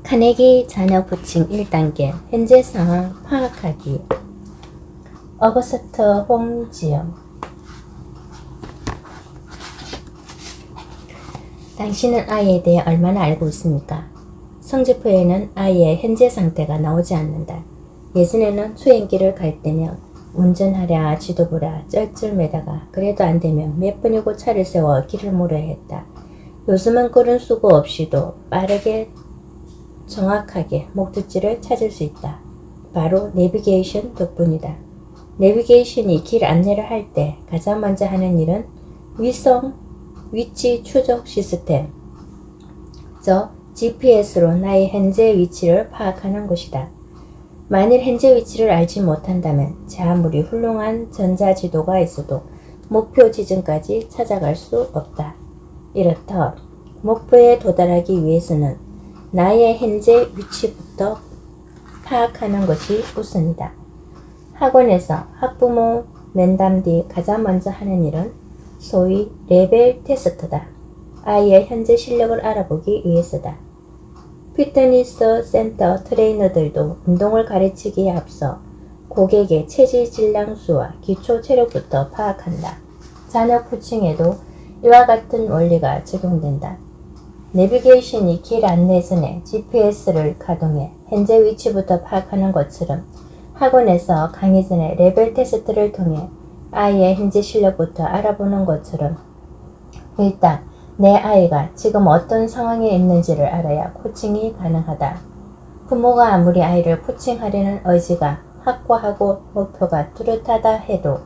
카네기 자녀 부칭 1단계 현재 상황 파악하기. 어거스트 홍지영. 당신은 아이에 대해 얼마나 알고 있습니까? 성적표에는 아이의 현재 상태가 나오지 않는다. 예전에는 수행길을 갈 때면 운전하랴 지도보라 쩔쩔매다가 그래도 안 되면 몇 번이고 차를 세워 길을 물어야 했다. 요즘은 그런 수고 없이도 빠르게 정확하게 목적지를 찾을 수 있다. 바로 내비게이션 덕분이다. 내비게이션이 길 안내를 할 때 가장 먼저 하는 일은 위성 위치 추적 시스템, 즉 GPS로 나의 현재 위치를 파악하는 것이다. 만일 현재 위치를 알지 못한다면 아무리 훌륭한 전자지도가 있어도 목표 지점까지 찾아갈 수 없다. 이렇듯 목표에 도달하기 위해서는 나의 현재 위치부터 파악하는 것이 우선이다. 학원에서 학부모 면담 뒤 가장 먼저 하는 일은 소위 레벨 테스트다. 아이의 현재 실력을 알아보기 위해서다. 피트니스 센터 트레이너들도 운동을 가르치기에 앞서 고객의 체질 질량수와 기초 체력부터 파악한다. 자녀 코칭에도 이와 같은 원리가 적용된다. 내비게이션이 길 안내선에 GPS를 가동해 현재 위치부터 파악하는 것처럼 학원에서 강의 전에 레벨 테스트를 통해 아이의 현재 실력부터 알아보는 것처럼 일단 내 아이가 지금 어떤 상황에 있는지를 알아야 코칭이 가능하다. 부모가 아무리 아이를 코칭하려는 의지가 확고하고 목표가 뚜렷하다 해도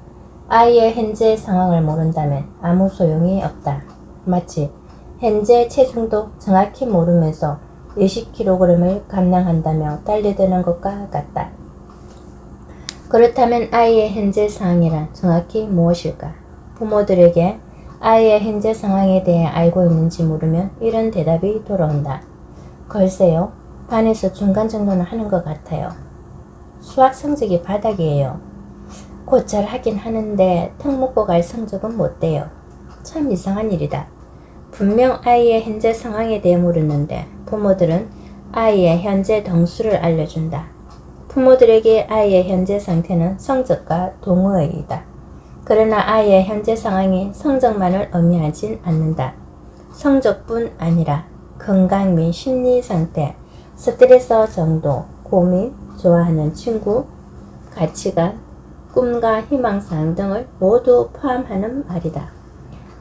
아이의 현재 상황을 모른다면 아무 소용이 없다. 마치 현재 체중도 정확히 모르면서 20kg을 감량한다며 달려드는 것과 같다. 그렇다면 아이의 현재 상황이란 정확히 무엇일까? 부모들에게 아이의 현재 상황에 대해 알고 있는지 물으면 이런 대답이 돌아온다. 글쎄요, 반에서 중간 정도는 하는 것 같아요. 수학 성적이 바닥이에요. 곧 잘 하긴 하는데 턱 묶고 갈 성적은 못 돼요. 참 이상한 일이다. 분명 아이의 현재 상황에 대해 물었는데 부모들은 아이의 현재 등수를 알려준다. 부모들에게 아이의 현재 상태는 성적과 동의이다. 그러나 아이의 현재 상황이 성적만을 의미하진 않는다. 성적뿐 아니라 건강 및 심리 상태, 스트레스 정도, 고민, 좋아하는 친구, 가치관, 꿈과 희망사항 등을 모두 포함하는 말이다.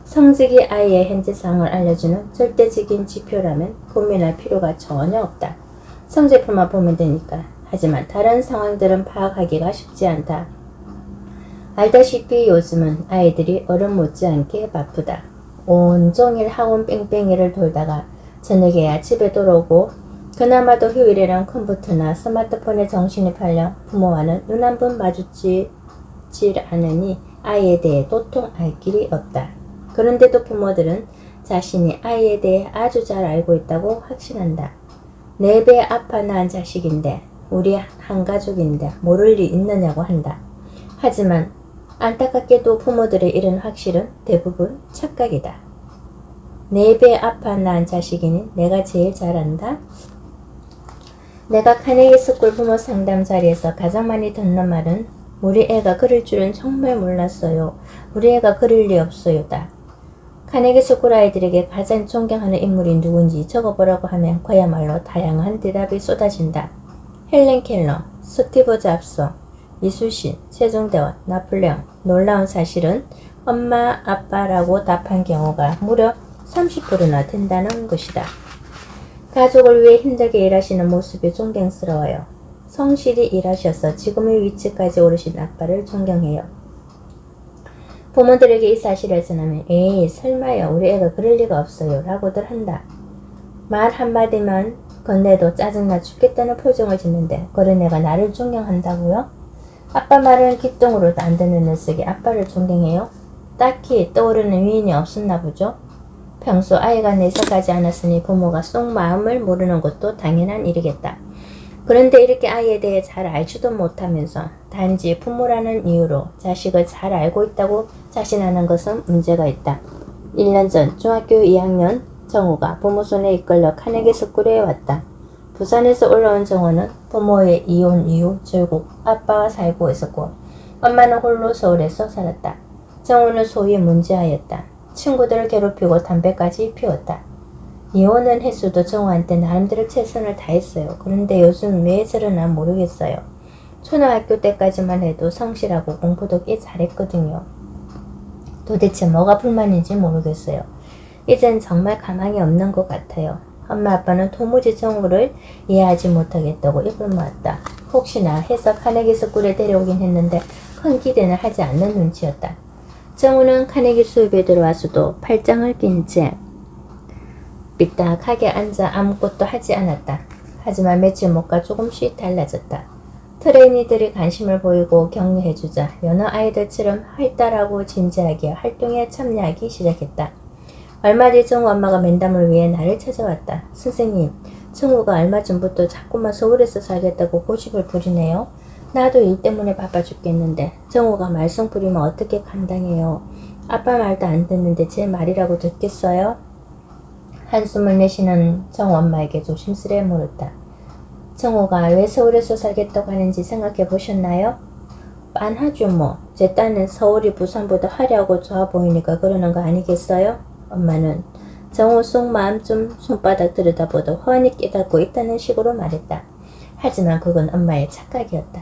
성적이 아이의 현재 상황을 알려주는 절대적인 지표라면 고민할 필요가 전혀 없다. 성적표만 보면 되니까. 하지만 다른 상황들은 파악하기가 쉽지 않다. 알다시피 요즘은 아이들이 어른 못지않게 바쁘다. 온종일 학원 뺑뺑이를 돌다가 저녁에야 집에 돌아오고 그나마도 휴일에는 컴퓨터나 스마트폰에 정신이 팔려 부모와는 눈 한 번 마주치질 않으니 아이에 대해 도통 알 길이 없다. 그런데도 부모들은 자신이 아이에 대해 아주 잘 알고 있다고 확신한다. 4배 아파 낳은 자식인데 우리 한 가족인데 모를 리 있느냐고 한다. 하지만 안타깝게도 부모들의 이런 확실은 대부분 착각이다. 4배 아파 낳은 자식이니 내가 제일 잘한다? 내가 카네기 스쿨 부모 상담 자리에서 가장 많이 듣는 말은 우리 애가 그럴 줄은 정말 몰랐어요. 우리 애가 그럴 리 없어요다. 카네기 스쿨 아이들에게 가장 존경하는 인물이 누군지 적어보라고 하면 그야말로 다양한 대답이 쏟아진다. 헬렌 켈러, 스티브 잡스, 이순신, 세종대왕, 나폴레옹. 놀라운 사실은 엄마, 아빠라고 답한 경우가 무려 30%나 된다는 것이다. 가족을 위해 힘들게 일하시는 모습이 존경스러워요. 성실히 일하셔서 지금의 위치까지 오르신 아빠를 존경해요. 부모들에게 이 사실을 전하면 에이 설마요 우리 애가 그럴 리가 없어요 라고들 한다. 말 한마디만 건네도 짜증나 죽겠다는 표정을 짓는데 그런 애가 나를 존경한다고요? 아빠 말은 귓등으로도 안 듣는 녀석이 아빠를 존경해요? 딱히 떠오르는 위인이 없었나 보죠? 평소 아이가 내색하지 않았으니 부모가 속 마음을 모르는 것도 당연한 일이겠다. 그런데 이렇게 아이에 대해 잘 알지도 못하면서 단지 부모라는 이유로 자식을 잘 알고 있다고 자신하는 것은 문제가 있다. 1년 전 중학교 2학년 정우가 부모 손에 이끌려 카네기 스쿨에 왔다. 부산에서 올라온 정호는 부모의 이혼 이후 결국 아빠와 살고 있었고 엄마는 홀로 서울에서 살았다. 정호는 소위 문제아였다. 친구들을 괴롭히고 담배까지 피웠다. 이혼은 했어도 정호한테 나름대로 최선을 다했어요. 그런데 요즘 왜 저러나 모르겠어요. 초등학교 때까지만 해도 성실하고 공부도 꽤 잘했거든요. 도대체 뭐가 불만인지 모르겠어요. 이젠 정말 가망이 없는 것 같아요. 엄마 아빠는 도무지 정우를 이해하지 못하겠다고 입을 모았다. 혹시나 해서 카네기 스쿨에 데려오긴 했는데 큰 기대는 하지 않는 눈치였다. 정우는 카네기 수업에 들어와서도 팔짱을 낀 채 삐딱하게 앉아 아무것도 하지 않았다. 하지만 며칠 못 가 조금씩 달라졌다. 트레이니들이 관심을 보이고 격려해주자 여느 아이들처럼 활달하고 진지하게 활동에 참여하기 시작했다. 얼마 뒤 정우 엄마가 면담을 위해 나를 찾아왔다. 선생님, 정우가 얼마 전부터 자꾸만 서울에서 살겠다고 고집을 부리네요. 나도 일 때문에 바빠 죽겠는데 정우가 말썽 부리면 어떻게 감당해요. 아빠 말도 안 듣는데 제 말이라고 듣겠어요? 한숨을 내쉬는 정우 엄마에게 조심스레 물었다. 정우가 왜 서울에서 살겠다고 하는지 생각해 보셨나요? 빤하죠 뭐. 제 딴은 서울이 부산보다 화려하고 좋아 보이니까 그러는 거 아니겠어요? 엄마는 정우 속마음 좀 손바닥 들여다보도 훤히 깨닫고 있다는 식으로 말했다. 하지만 그건 엄마의 착각이었다.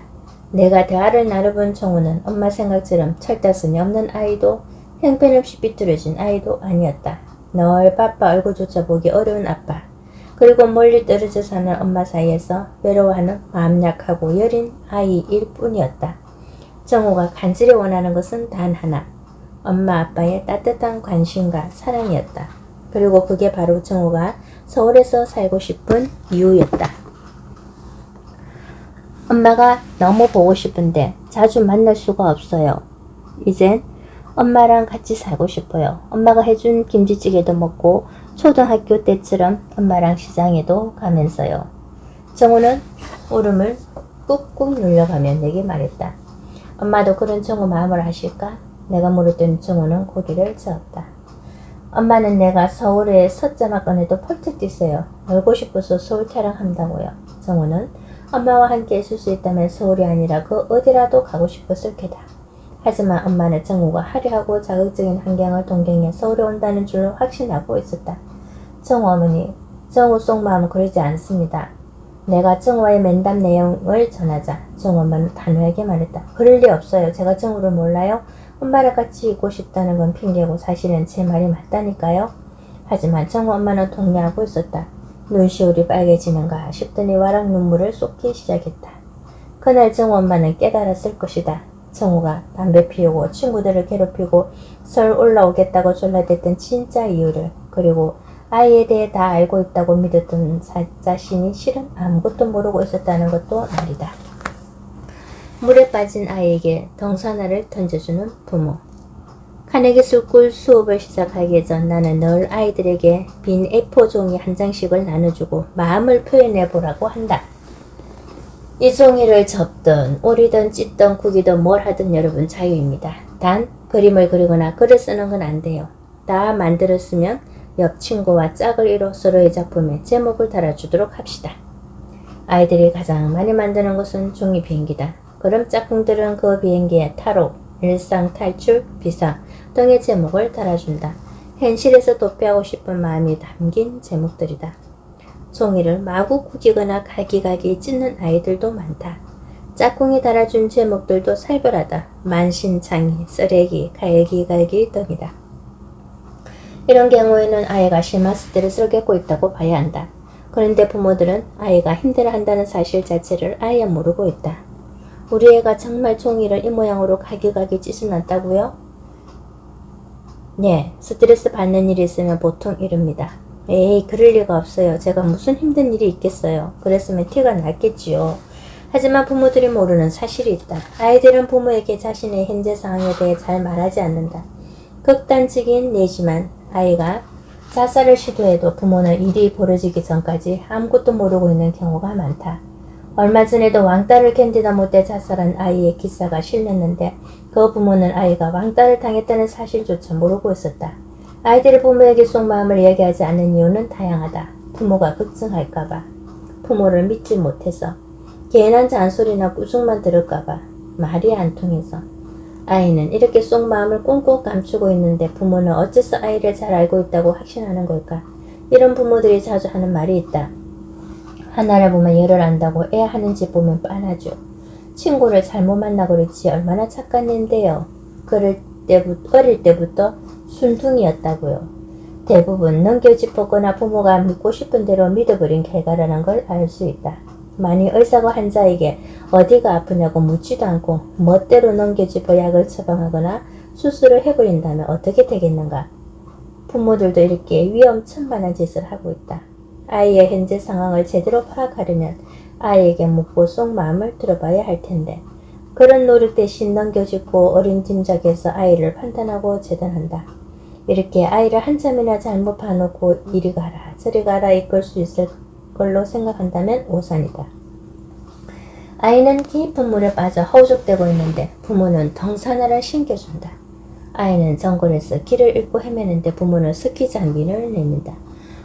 내가 대화를 나눠본 정우는 엄마 생각처럼 철다슴이 없는 아이도 형편없이 삐뚤어진 아이도 아니었다. 널 바빠 얼굴조차 보기 어려운 아빠, 그리고 멀리 떨어져 사는 엄마 사이에서 외로워하는 마음 약하고 여린 아이일 뿐이었다. 정우가 간절히 원하는 것은 단 하나, 엄마 아빠의 따뜻한 관심과 사랑이었다. 그리고 그게 바로 정우가 서울에서 살고 싶은 이유였다. 엄마가 너무 보고 싶은데 자주 만날 수가 없어요. 이젠 엄마랑 같이 살고 싶어요. 엄마가 해준 김치찌개도 먹고 초등학교 때처럼 엄마랑 시장에도 가면서요. 정우는 울음을 꾹꾹 눌려가며 내게 말했다. 엄마도 그런 정우 마음을 아실까? 내가 물었더니 정우는 고개를 저었다. 엄마는 내가 서울에 섰자마 꺼내도 펄쩍 뛰세요. 놀고 싶어서 서울 타령한다고요. 정우는 엄마와 함께 있을 수 있다면 서울이 아니라 그 어디라도 가고 싶었을 게다. 하지만 엄마는 정우가 화려하고 자극적인 환경을 동경해 서울에 온다는 줄로 확신하고 있었다. 정우 어머니, 정우 속마음은 그러지 않습니다. 내가 정우와의 면담 내용을 전하자 정우 엄마는 단호하게 말했다. 그럴 리 없어요. 제가 정우를 몰라요? 엄마랑 같이 있고 싶다는 건 핑계고 사실은 제 말이 맞다니까요. 하지만 정우 엄마는 동의하고 있었다. 눈시울이 빨개지는가 싶더니 와락 눈물을 쏟기 시작했다. 그날 정우 엄마는 깨달았을 것이다. 정우가 담배 피우고 친구들을 괴롭히고 서울 올라오겠다고 졸라댔던 진짜 이유를, 그리고 아이에 대해 다 알고 있다고 믿었던 자신이 실은 아무것도 모르고 있었다는 것도 말이다. 물에 빠진 아이에게 덩사나를 던져주는 부모. 카네기 스쿨 수업을 시작하기 전 나는 늘 아이들에게 빈 A4 종이 한 장씩을 나눠주고 마음을 표현해보라고 한다. 이 종이를 접든 오리든 찢든 구기든 뭘 하든 여러분 자유입니다. 단 그림을 그리거나 글을 쓰는 건 안 돼요. 다 만들었으면 옆 친구와 짝을 이뤄 서로의 작품에 제목을 달아주도록 합시다. 아이들이 가장 많이 만드는 것은 종이 비행기다. 그럼 짝꿍들은 그 비행기에 타로, 일상 탈출, 비상 등의 제목을 달아준다. 현실에서 도피하고 싶은 마음이 담긴 제목들이다. 종이를 마구 구기거나 갈기갈기 찢는 아이들도 많다. 짝꿍이 달아준 제목들도 살벌하다. 만신창이, 쓰레기, 갈기갈기 등이다. 이런 경우에는 아이가 심한 스트레스를 겪고 있다고 봐야 한다. 그런데 부모들은 아이가 힘들어한다는 사실 자체를 아예 모르고 있다. 우리 애가 정말 종이를 이 모양으로 갈기갈기 찢어 놨다고요? 네, 스트레스 받는 일이 있으면 보통 이럽니다. 에이, 그럴 리가 없어요. 제가 무슨 힘든 일이 있겠어요. 그랬으면 티가 났겠지요. 하지만 부모들이 모르는 사실이 있다. 아이들은 부모에게 자신의 현재 상황에 대해 잘 말하지 않는다. 극단적인 예지만 아이가 자살을 시도해도 부모는 일이 벌어지기 전까지 아무것도 모르고 있는 경우가 많다. 얼마 전에도 왕따를 견디다 못해 자살한 아이의 기사가 실렸는데 그 부모는 아이가 왕따를 당했다는 사실조차 모르고 있었다. 아이들이 부모에게 속마음을 이야기하지 않는 이유는 다양하다. 부모가 걱정할까봐, 부모를 믿지 못해서 괜한 잔소리나 꾸중만 들을까봐 말이 안 통해서 아이는 이렇게 속 마음을 꽁꽁 감추고 있는데 부모는 어째서 아이를 잘 알고 있다고 확신하는 걸까? 이런 부모들이 자주 하는 말이 있다. 하나를 보면 열을 안다고 애 하는 집 보면 빤하죠. 친구를 잘못 만나 그렇지 얼마나 착한 애인데요. 어릴 때부터 순둥이였다고요. 대부분 넘겨짚었거나 부모가 믿고 싶은 대로 믿어버린 결과라는 걸 알 수 있다. 만일 의사가 환자에게 어디가 아프냐고 묻지도 않고 멋대로 넘겨짚어 약을 처방하거나 수술을 해버린다면 어떻게 되겠는가? 부모들도 이렇게 위험천만한 짓을 하고 있다. 아이의 현재 상황을 제대로 파악하려면 아이에게 묻고 속 마음을 들어봐야 할 텐데 그런 노력 대신 넘겨짚고 어린 짐작에서 아이를 판단하고 재단한다. 이렇게 아이를 한참이나 잘못 봐놓고 이리 가라 저리 가라 이끌 수 있을 걸로 생각한다면 오산이다. 아이는 깊은 물에 빠져 허우적대고 있는데 부모는 덩사나를 신겨준다. 아이는 정글에서 길을 잃고 헤매는데 부모는 스키 장비를 내민다.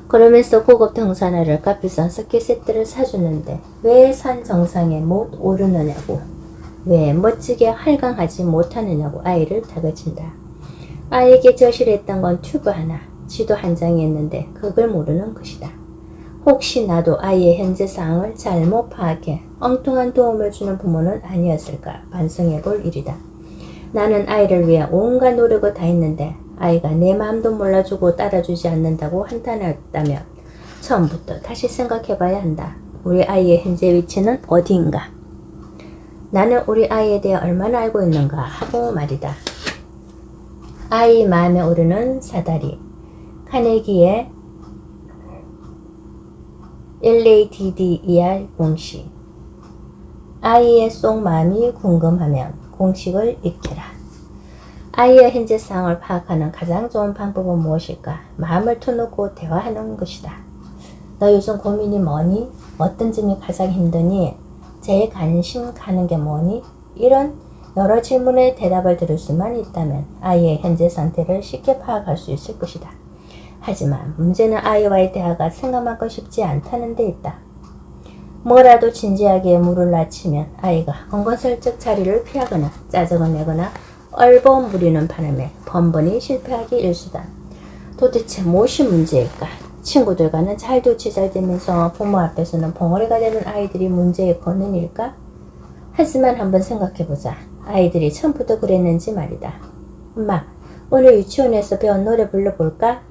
그러면서 고급 등산화를 값비싼 스키 세트를 사주는데 왜 산 정상에 못 오르느냐고 왜 멋지게 활강하지 못하느냐고 아이를 다그친다. 아이에게 절실했던 건 튜브 하나, 지도 한 장이었는데 그걸 모르는 것이다. 혹시 나도 아이의 현재 상황을 잘못 파악해 엉뚱한 도움을 주는 부모는 아니었을까 반성해 볼 일이다. 나는 아이를 위해 온갖 노력을 다했는데 아이가 내 마음도 몰라주고 따라주지 않는다고 한탄했다면 처음부터 다시 생각해봐야 한다. 우리 아이의 현재 위치는 어디인가? 나는 우리 아이에 대해 얼마나 알고 있는가 하고 말이다. 아이 마음에 오르는 사다리 카네기의 LADDER 공식 아이의 속 마음이 궁금하면 공식을 익혀라. 아이의 현재 상황을 파악하는 가장 좋은 방법은 무엇일까? 마음을 터놓고 대화하는 것이다. 너 요즘 고민이 뭐니? 어떤 점이 가장 힘드니? 제일 관심 가는 게 뭐니? 이런 여러 질문에 대답을 들을 수만 있다면 아이의 현재 상태를 쉽게 파악할 수 있을 것이다. 하지만 문제는 아이와의 대화가 생각만큼 쉽지 않다는 데 있다. 뭐라도 진지하게 물을 낮추면 아이가 은근슬쩍 자리를 피하거나 짜증을 내거나 얼버무리는 부리는 바람에 번번이 실패하기 일수다. 도대체 무엇이 문제일까? 친구들과는 잘도 잘 되면서 부모 앞에서는 벙어리가 되는 아이들이 문제의 근원일까? 하지만 한번 생각해보자. 아이들이 처음부터 그랬는지 말이다. 엄마, 오늘 유치원에서 배운 노래 불러볼까?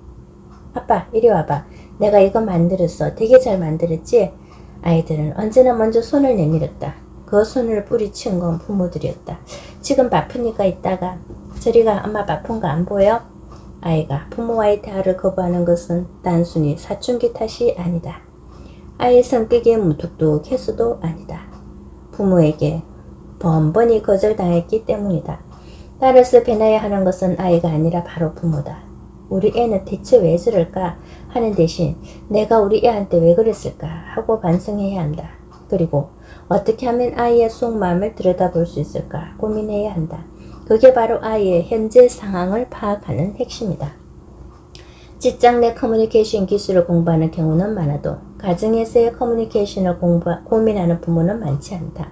아빠, 이리 와봐. 내가 이거 만들었어. 되게 잘 만들었지? 아이들은 언제나 먼저 손을 내밀었다. 그 손을 뿌리친 건 부모들이었다. 지금 바쁘니까 이따가. 저리가 엄마 바쁜 거 안 보여? 아이가 부모와의 대화를 거부하는 것은 단순히 사춘기 탓이 아니다. 아이의 성격이 무뚝뚝해서도 아니다. 부모에게 번번이 거절당했기 때문이다. 따라서 변해야 하는 것은 아이가 아니라 바로 부모다. 우리 애는 대체 왜 저럴까 하는 대신 내가 우리 애한테 왜 그랬을까 하고 반성해야 한다. 그리고 어떻게 하면 아이의 속마음을 들여다볼 수 있을까 고민해야 한다. 그게 바로 아이의 현재 상황을 파악하는 핵심이다. 직장 내 커뮤니케이션 기술을 공부하는 경우는 많아도 가정에서의 커뮤니케이션을 고민하는 부모는 많지 않다.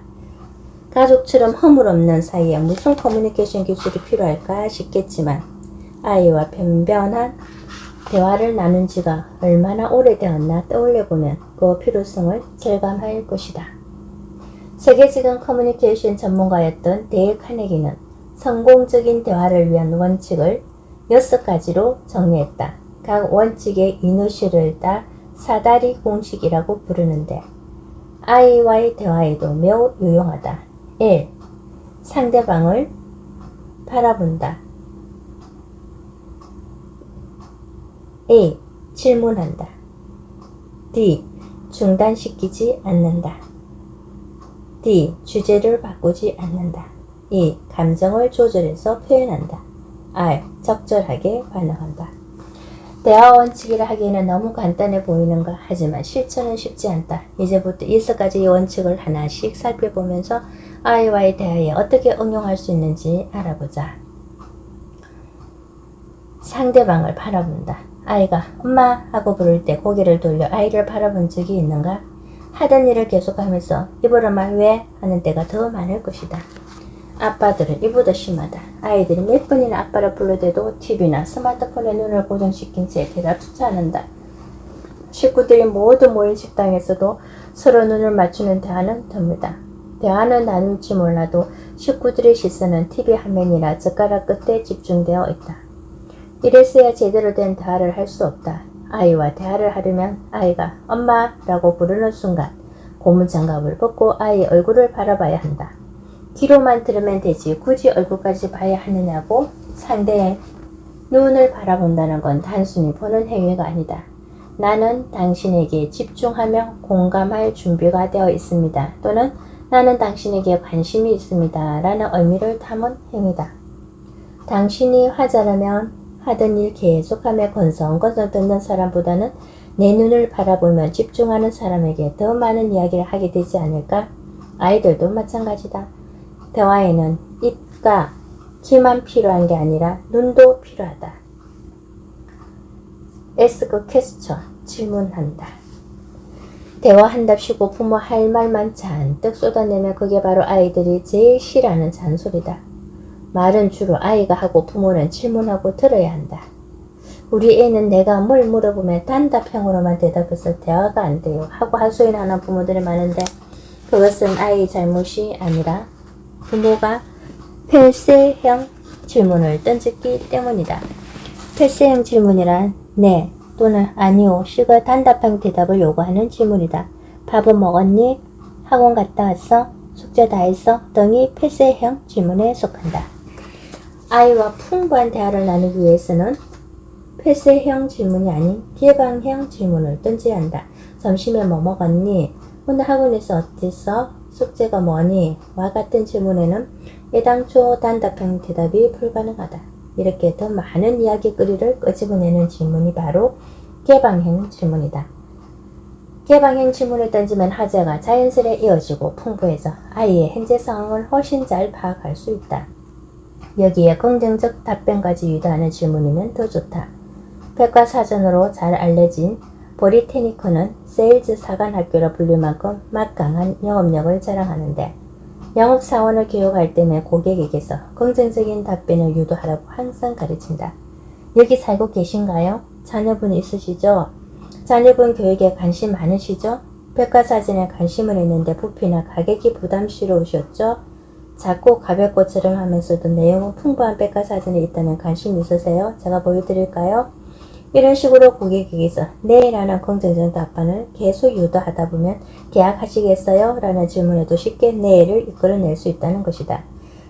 가족처럼 허물없는 사이에 무슨 커뮤니케이션 기술이 필요할까 싶겠지만 아이와 변변한 대화를 나눈 지가 얼마나 오래되었나 떠올려보면 그 필요성을 절감할 것이다. 세계적인 커뮤니케이션 전문가였던 데일 카네기는 성공적인 대화를 위한 원칙을 6가지로 정리했다. 각 원칙의 이니셜을 따 사다리 공식이라고 부르는데 아이와의 대화에도 매우 유용하다. 1. 상대방을 바라본다. 2. 질문한다. D. 중단시키지 않는다. D. 주제를 바꾸지 않는다. 2. 감정을 조절해서 표현한다. R. 적절하게 반응한다. 대화 원칙이라 하기에는 너무 간단해 보이는가 하지만 실천은 쉽지 않다. 이제부터 6가지의 원칙을 하나씩 살펴보면서 아이와의 대화에 어떻게 응용할 수 있는지 알아보자. 상대방을 바라본다. 아이가 엄마 하고 부를 때 고개를 돌려 아이를 바라본 적이 있는가? 하던 일을 계속하면서 이보란 말 왜? 하는 때가 더 많을 것이다. 아빠들은 이보다 심하다. 아이들이 몇 번이나 아빠를 불러대도 TV나 스마트폰에 눈을 고정시킨 채 대답조차 않는다. 식구들이 모두 모인 식당에서도 서로 눈을 맞추는 대화는 드물다. 대화는 나눌지 몰라도 식구들의 시선은 TV 화면이나 젓가락 끝에 집중되어 있다. 이래서야 제대로 된 대화를 할 수 없다. 아이와 대화를 하려면 아이가 엄마라고 부르는 순간 고무장갑을 벗고 아이의 얼굴을 바라봐야 한다. 귀로만 들으면 되지 굳이 얼굴까지 봐야 하느냐고. 상대의 눈을 바라본다는 건 단순히 보는 행위가 아니다. 나는 당신에게 집중하며 공감할 준비가 되어 있습니다. 또는 나는 당신에게 관심이 있습니다. 라는 의미를 담은 행위다. 당신이 화자라면 하던 일 계속하며 건성건성 듣는 사람보다는 내 눈을 바라보며 집중하는 사람에게 더 많은 이야기를 하게 되지 않을까? 아이들도 마찬가지다. 대화에는 입과 귀만 필요한 게 아니라 눈도 필요하다. ask question, 질문한다. 대화한답시고 부모 할 말만 잔뜩 쏟아내면 그게 바로 아이들이 제일 싫어하는 잔소리다. 말은 주로 아이가 하고 부모는 질문하고 들어야 한다. 우리 애는 내가 뭘 물어보면 단답형으로만 대답해서 대화가 안 돼요 하고 하소연하는 부모들이 많은데 그것은 아이의 잘못이 아니라 부모가 폐쇄형 질문을 던졌기 때문이다. 폐쇄형 질문이란 네 또는 아니요 식의 단답형 대답을 요구하는 질문이다. 밥은 먹었니? 학원 갔다 왔어? 숙제 다 했어? 등이 폐쇄형 질문에 속한다. 아이와 풍부한 대화를 나누기 위해서는 폐쇄형 질문이 아닌 개방형 질문을 던져야 한다. 점심에 뭐 먹었니? 오늘 학원에서 어땠어? 숙제가 뭐니? 와 같은 질문에는 애당초 단답형 대답이 불가능하다. 이렇게 더 많은 이야기거리를 끄집어내는 질문이 바로 개방형 질문이다. 개방형 질문을 던지면 화제가 자연스레 이어지고 풍부해져 아이의 현재 상황을 훨씬 잘 파악할 수 있다. 여기에 긍정적 답변까지 유도하는 질문이면 더 좋다. 백과사전으로 잘 알려진 보리테니커는 세일즈 사관학교라 불릴 만큼 막강한 영업력을 자랑하는데 영업사원을 교육할 때면 고객에게서 긍정적인 답변을 유도하라고 항상 가르친다. 여기 살고 계신가요? 자녀분 있으시죠? 자녀분 교육에 관심 많으시죠? 백과사전에 관심을 했는데 부피나 가격이 부담스러우셨죠? 작고 가볍고처럼 하면서도 내용은 풍부한 백과사전에 있다면 관심 있으세요? 제가 보여드릴까요? 이런 식으로 고객에게서 네 라는 긍정적인 답변을 계속 유도하다 보면 계약하시겠어요? 라는 질문에도 쉽게 네를 이끌어낼 수 있다는 것이다.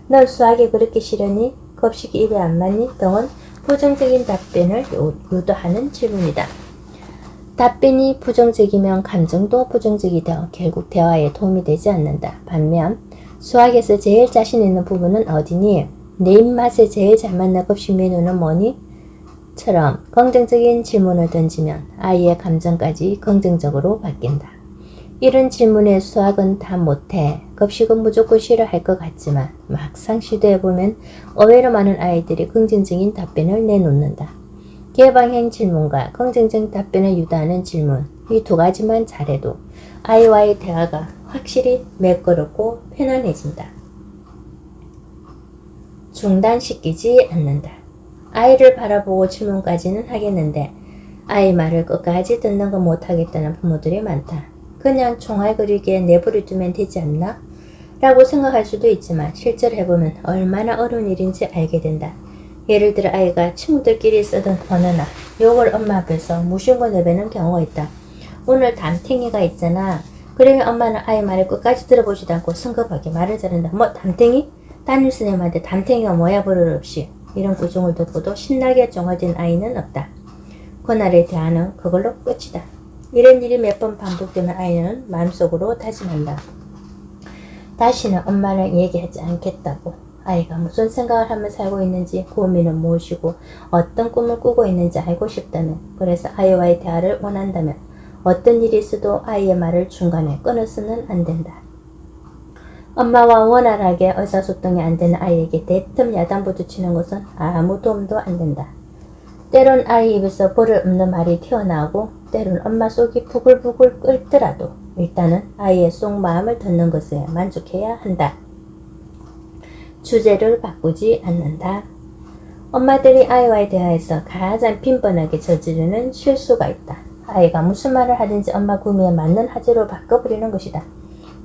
넌 수학이 그렇게 싫으니? 급식이 입에 안 맞니? 등은 부정적인 답변을 유도하는 질문이다. 답변이 부정적이면 감정도 부정적이 되어 결국 대화에 도움이 되지 않는다. 반면 수학에서 제일 자신 있는 부분은 어디니? 내 입맛에 제일 잘 맞는 급식 메뉴는 뭐니? 처럼 긍정적인 질문을 던지면 아이의 감정까지 긍정적으로 바뀐다. 이런 질문에 수학은 다 못해, 급식은 무조건 싫어할 것 같지만 막상 시도해보면 의외로 많은 아이들이 긍정적인 답변을 내놓는다. 개방형 질문과 긍정적 답변을 유도하는 질문, 이 두 가지만 잘해도 아이와의 대화가 확실히 매끄럽고 편안해진다. 중단시키지 않는다. 아이를 바라보고 질문까지는 하겠는데 아이 말을 끝까지 듣는 거 못하겠다는 부모들이 많다. 그냥 총알 그리기에 내버려 두면 되지 않나? 라고 생각할 수도 있지만 실제로 해보면 얼마나 어려운 일인지 알게 된다. 예를 들어 아이가 친구들끼리 쓰던 언어나 욕을 엄마 앞에서 무심코 내뱉는 경우가 있다. 오늘 담탱이가 있잖아. 그러면 엄마는 아이 말을 끝까지 들어보지도 않고 성급하게 말을 자른다. 뭐 담탱이? 담임선생님한테 담탱이가 뭐야 버릇 없이. 이런 구종을 듣고도 신나게 정어진 아이는 없다. 그날의 대화는 그걸로 끝이다. 이런 일이 몇 번 반복되면 아이는 마음속으로 다짐한다. 다시는 엄마는 얘기하지 않겠다고. 아이가 무슨 생각을 하며 살고 있는지, 고민은 무엇이고 어떤 꿈을 꾸고 있는지 알고 싶다면, 그래서 아이와의 대화를 원한다면 어떤 일이 있어도 아이의 말을 중간에 끊어서는 안 된다. 엄마와 원활하게 의사소통이 안 되는 아이에게 대뜸 야단부터 치는 것은 아무 도움도 안 된다. 때론 아이 입에서 버릇 없는 말이 튀어나오고 때론 엄마 속이 부글부글 끓더라도 일단은 아이의 속 마음을 듣는 것에 만족해야 한다. 주제를 바꾸지 않는다. 엄마들이 아이와의 대화에서 가장 빈번하게 저지르는 실수가 있다. 아이가 무슨 말을 하든지 엄마 구미에 맞는 하재로 바꿔버리는 것이다.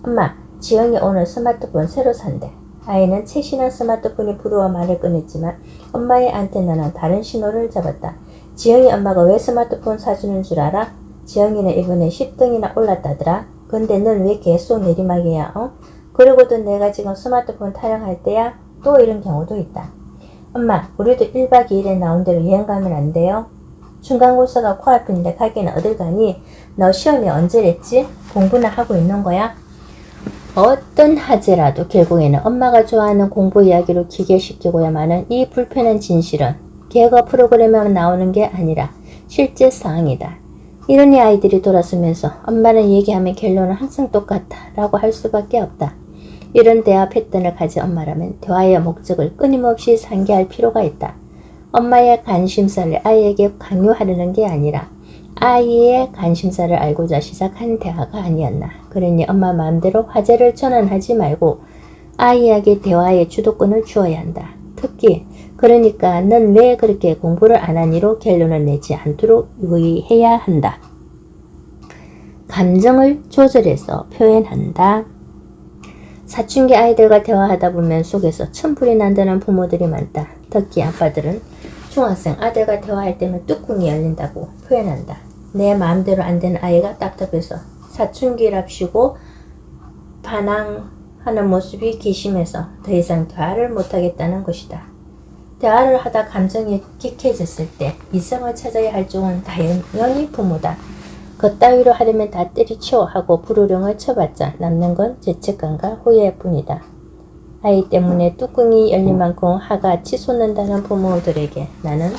엄마, 지영이 오늘 스마트폰 새로 산대. 아이는 최신한 스마트폰이 부러워 말을 꺼냈지만 엄마의 안테나는 다른 신호를 잡았다. 지영이 엄마가 왜 스마트폰 사주는 줄 알아? 지영이는 이번에 10등이나 올랐다더라. 근데 넌 왜 계속 내리막이야? 그러고도 내가 지금 스마트폰 타령할 때야? 또 이런 경우도 있다. 엄마, 우리도 1박 2일에 나온 대로 여행 가면 안 돼요? 중간고사가 코앞인데 가기는 어딜 가니? 너 시험이 언제랬지? 공부나 하고 있는 거야? 어떤 하재라도 결국에는 엄마가 좋아하는 공부 이야기로 기계시키고야만은 이 불편한 진실은 개거 프로그램에만 나오는 게 아니라 실제 상황이다. 이러니 아이들이 돌아서면서 엄마는 얘기하면 결론은 항상 똑같다 라고 할 수밖에 없다. 이런 대화 패턴을 가진 엄마라면 대화의 목적을 끊임없이 상기할 필요가 있다. 엄마의 관심사를 아이에게 강요하려는 게 아니라 아이의 관심사를 알고자 시작한 대화가 아니었나. 그러니 엄마 마음대로 화제를 전환하지 말고 아이에게 대화의 주도권을 주어야 한다. 특히 그러니까 넌 왜 그렇게 공부를 안 하니로 결론을 내지 않도록 유의해야 한다. 감정을 조절해서 표현한다. 사춘기 아이들과 대화하다 보면 속에서 천불이 난다는 부모들이 많다. 특히 아빠들은 중학생 아들과 대화할 때면 뚜껑이 열린다고 표현한다. 내 마음대로 안 되는 아이가 답답해서 사춘기랍시고 반항하는 모습이 기심해서 더 이상 대화를 못하겠다는 것이다. 대화를 하다 감정이 격해졌을 때 이성을 찾아야 할 쪽은 당연히 부모다. 그따위로 하려면 다 때리쳐 하고 불호령을 쳐봤자 남는 건 죄책감과 후회일 뿐이다. 아이 때문에 뚜껑이 열린 만큼 화가 치솟는다는 부모들에게 나는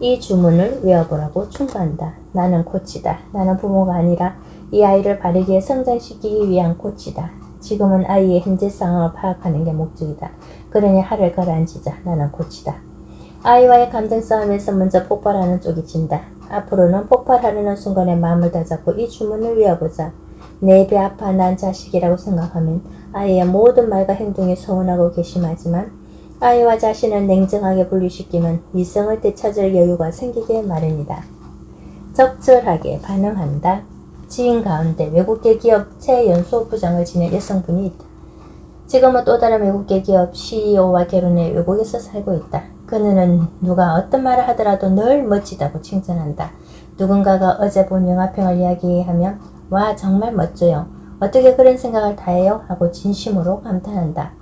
이 주문을 외워보라고 충고한다. 나는 코치다. 나는 부모가 아니라 이 아이를 바르게 성장시키기 위한 코치다. 지금은 아이의 현재 상황을 파악하는 게 목적이다. 그러니 화를 가라앉히자. 나는 코치다. 아이와의 감정 싸움에서 먼저 폭발하는 쪽이 진다. 앞으로는 폭발하려는 순간에 마음을 다잡고 이 주문을 외워보자. 내 배 아파 난 자식이라고 생각하면 아이의 모든 말과 행동이 서운하고 괘씸하지만 아이와 자신을 냉정하게 분리시키면 이성을 되찾을 여유가 생기게 마련이다. 적절하게 반응한다. 지인 가운데 외국계 기업 최연소 부장을 지낸 여성분이 있다. 지금은 또 다른 외국계 기업 CEO와 결혼해 외국에서 살고 있다. 그녀는 누가 어떤 말을 하더라도 늘 멋지다고 칭찬한다. 누군가가 어제 본 영화평을 이야기하면 와 정말 멋져요. 어떻게 그런 생각을 다 해요? 하고 진심으로 감탄한다.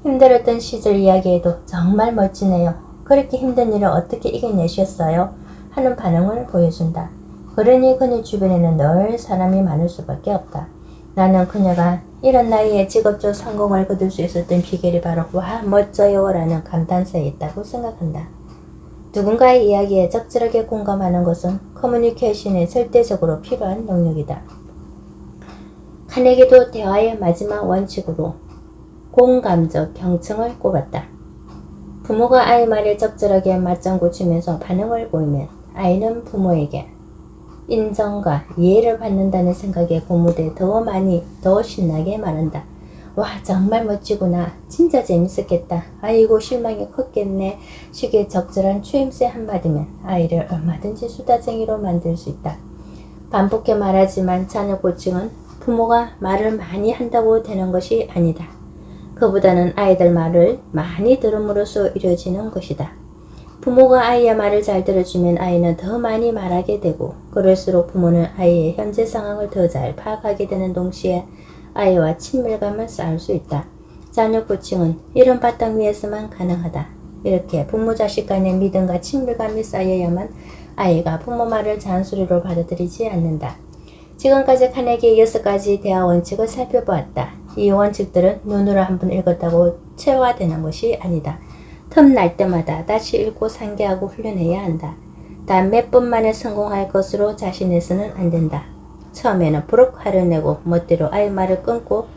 힘들었던 시절 이야기에도 정말 멋지네요. 그렇게 힘든 일을 어떻게 이겨내셨어요? 하는 반응을 보여준다. 그러니 그녀 주변에는 늘 사람이 많을 수밖에 없다. 나는 그녀가 이런 나이에 직업적 성공을 거둘 수 있었던 비결이 바로 와 멋져요 라는 감탄사에 있다고 생각한다. 누군가의 이야기에 적절하게 공감하는 것은 커뮤니케이션에 절대적으로 필요한 능력이다. 카네기도 대화의 마지막 원칙으로 공감적 경청을 꼽았다. 부모가 아이 말에 적절하게 맞장구 치면서 반응을 보이면 아이는 부모에게 인정과 이해를 받는다는 생각에 고무돼 더 신나게 말한다. 와 정말 멋지구나. 진짜 재밌었겠다. 아이고 실망이 컸겠네. 식의 적절한 추임새 한마디면 아이를 얼마든지 수다쟁이로 만들 수 있다. 반복해 말하지만 자녀 고칭은 부모가 말을 많이 한다고 되는 것이 아니다. 그보다는 아이들 말을 많이 들음으로써 이루어지는 것이다. 부모가 아이의 말을 잘 들어주면 아이는 더 많이 말하게 되고 그럴수록 부모는 아이의 현재 상황을 더 잘 파악하게 되는 동시에 아이와 친밀감을 쌓을 수 있다. 자녀 코칭은 이런 바탕 위에서만 가능하다. 이렇게 부모 자식 간의 믿음과 친밀감이 쌓여야만 아이가 부모 말을 잔소리로 받아들이지 않는다. 지금까지 카네기의 6가지 대화 원칙을 살펴보았다. 이 원칙들은 눈으로 한번 읽었다고 체화되는 것이 아니다. 틈날 때마다 다시 읽고 상기하고 훈련해야 한다. 단 몇 번 만에 성공할 것으로 자신해서는 안 된다. 처음에는 부럭 화를 내고 멋대로 아이 말을 끊고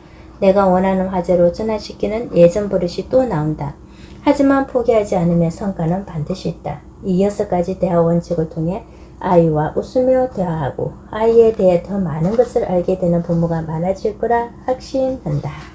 내가 원하는 화제로 전환시키는 예전 버릇이 또 나온다. 하지만 포기하지 않으면 성과는 반드시 있다. 이 6가지 대화 원칙을 통해 아이와 웃으며 대화하고 아이에 대해 더 많은 것을 알게 되는 부모가 많아질 거라 확신한다.